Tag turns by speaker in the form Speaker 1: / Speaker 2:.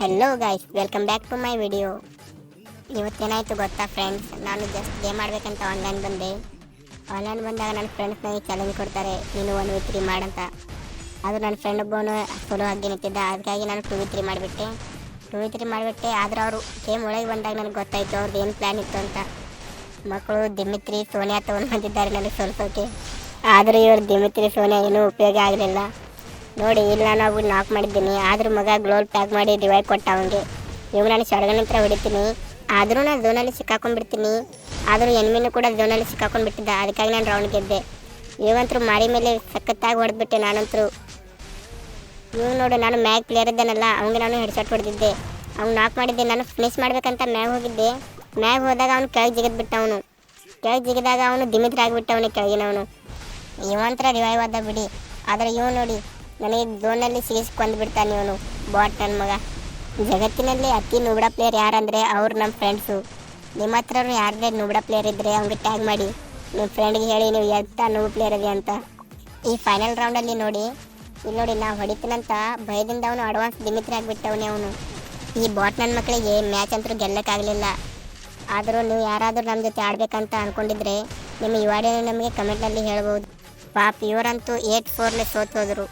Speaker 1: Hello guys, welcome back to my video. ಇವತ್ತೇನಾಯಿತು ಗೊತ್ತಾ friends, ನಾನು ಜಸ್ಟ್ ಗೇಮ್ ಆಡಬೇಕಂತ ಆನ್ಲೈನ್ ಬಂದಾಗ ನನ್ನ ಫ್ರೆಂಡ್ಸ್ ನನಗೆ ಚಾಲೆಂಜ್ ಕೊಡ್ತಾರೆ, ನೀನು 1v3 ಮಾಡಂತ. ಅದು ನನ್ನ ಫ್ರೆಂಡ್ ಒಬ್ಬನು ಸೋಲೋ ಹಾಗೆ ನಿಂತಿದ್ದ, ಅದಕ್ಕಾಗಿ ನಾನು 2v3 ಮಾಡಿಬಿಟ್ಟೆ. ಆದ್ರೆ ಅವರು ಗೇಮ್ ಒಳಗೆ ಬಂದಾಗ ನನಗೆ ಗೊತ್ತಾಯಿತು ಅವ್ರದ್ದು ಏನು ಪ್ಲ್ಯಾನ್ ಇತ್ತು ಅಂತ. ಮಕ್ಕಳು ದಿಮಿತ್ರಿ ಸೋನಿಯಾ ತೊಗೊಂಡು ಬಂದಿದ್ದಾರೆ ನನಗೆ ಸೋಲ್ಸೋಕೆ. ಆದರೆ ಇವರು ದಿಮಿತ್ರಿ ಸೋನಿಯಾ ಏನೂ ಉಪಯೋಗ ಆಗಲಿಲ್ಲ ನೋಡಿ. ಇಲ್ಲಿ ನಾನು ಅವ್ರು ನಾಕ್ ಮಾಡಿದ್ದೀನಿ, ಆದ್ರೂ ಮಗ ಗ್ಲೋಲ್ ಪ್ಯಾಕ್ ಮಾಡಿ ರಿವೈವ್ ಕೊಟ್ಟ ಅವನಿಗೆ. ಇವಾಗ ನಾನು ಶಡಗನ್ ಹತ್ರ ಹೊಡಿತೀನಿ, ಆದರೂ ನಾನು ಝೋನಲ್ಲಿ ಸಿಕ್ಕಾಕೊಂಡ್ಬಿಡ್ತೀನಿ. ಆದರೂ ಎನ್ಮಿನೂ ಕೂಡ ಝೋನಲ್ಲಿ ಸಿಕ್ಕಾಕೊಂಡ್ಬಿಟ್ಟಿದ್ದ, ಅದಕ್ಕಾಗಿ ನಾನು ರೌಂಡ್ ಗೆದ್ದೆ. ಇವಂತರೂ ಮಾರಿ ಮೇಲೆ ಸಖತ್ತಾಗಿ ಹೊಡೆದ್ಬಿಟ್ಟೆ ನಾನಂತರೂ. ಇವಾಗ ನೋಡು, ನಾನು ಮ್ಯಾಗ್ ಪ್ಲೇಯರ್ ಇದ್ದಾನಲ್ಲ, ಅವ್ನಿಗೆ ನಾನು ಹೆಡ್ಶಾಟ್ ಹೊಡೆದಿದ್ದೆ. ಅವ್ನು ನಾಕ್ ಮಾಡಿದ್ದೆ. ನಾನು ಫಿನಿಶ್ ಮಾಡ್ಬೇಕಂತ ಮ್ಯಾಗ್ ಹೋಗಿದ್ದೆ. ಮ್ಯಾಗ್ ಹೋದಾಗ ಅವ್ನು ಕೆಳಗೆ ಜಿಗಿದ್ಬಿಟ್ಟ. ಕೆಳಗೆ ಜಿಗಿದಾಗ ಅವನು ದಿಮಿತ್ರಿ ಆಗಿಬಿಟ್ಟ. ಅವನಿಗೆ ಕೆಳಗಿನವನು ಇವಂತರ ರಿವೈವ್ ಆದ ಬಿಡಿ. ಆದರೆ ಇವ್ ನೋಡಿ, ನನಗೆ ಝೋನಲ್ಲಿ ಸಿಗಿಸ್ಕೊಂಡು ಬಿಡ್ತಾನೆ ಇವನು ಬಾಟ್ ನನ್ನ ಮಗ. ಜಗತ್ತಿನಲ್ಲಿ ಅತಿ ನುಬ್ಡ ಪ್ಲೇಯರ್ ಯಾರಂದರೆ ಅವ್ರು ನಮ್ಮ ಫ್ರೆಂಡ್ಸು. ನಿಮ್ಮ ಹತ್ರ ಯಾರದೇ ನುಬ್ಡ ಪ್ಲೇಯರ್ ಇದ್ದರೆ ಅವ್ನಿಗೆ ಟ್ಯಾಗ್ ಮಾಡಿ, ನಿಮ್ಮ ಫ್ರೆಂಡ್ಗೆ ಹೇಳಿ ನೀವು ಎಂಥ ನುಬ್ ಪ್ಲೇಯರ್ ಇದೆ ಅಂತ. ಈ ಫೈನಲ್ ರೌಂಡಲ್ಲಿ ನೋಡಿ, ಇಲ್ಲಿ ನೋಡಿ, ನಾವು ಹೊಡಿತೀನಂತ ಭಯದಿಂದ ಅವನು ಅಡ್ವಾನ್ಸ್ ದಿಮಿತ್ರಿ ಆಗಿಬಿಟ್ಟವನೇ ಅವನು. ಈ ಬಾಟ್ ನನ್ನ ಮಕ್ಕಳಿಗೆ ಮ್ಯಾಚ್ ಅಂತೂ ಗೆಲ್ಲಕ್ಕಾಗಲಿಲ್ಲ. ಆದರೂ ನೀವು ಯಾರಾದರೂ ನಮ್ಮ ಜೊತೆ ಆಡಬೇಕಂತ ಅಂದ್ಕೊಂಡಿದ್ರೆ ನಿಮ್ಮ ಯುವಾಡಿಯನ್ನು ನಮಗೆ ಕಮೆಂಟ್ನಲ್ಲಿ ಹೇಳ್ಬೋದು. ಪಾಪ ಇವರಂತೂ 8-4 ಸೋತು ಹೋದರು.